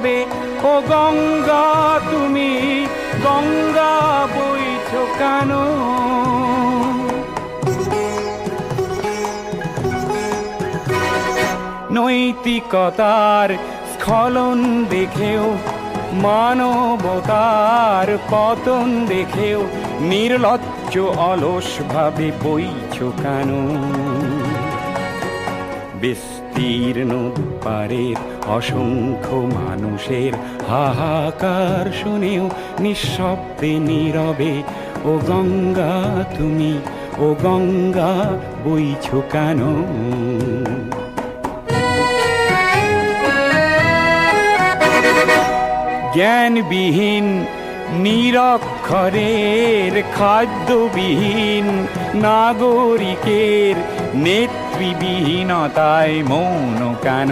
নীরবে। ও গঙ্গা তুমি, গঙ্গা বইছো কেন? নৈতিকতার স্খলন দেখেও, মানবতার পতন দেখেও নির্লজ্জ অলস ভাবে বইছো কেন? বিস্তীর্ণ দুপারের অসংখ্য মানুষের হাহাকার শুনেও নিঃশব্দে নীরবে। ও গঙ্গা তুমি, ও গঙ্গা বইছো কেন? জ্ঞানবিহীন নিরক্ষরের, খাদ্যবিহীন নাগরিকের নেতৃবিহীনতায় মৌন কেন?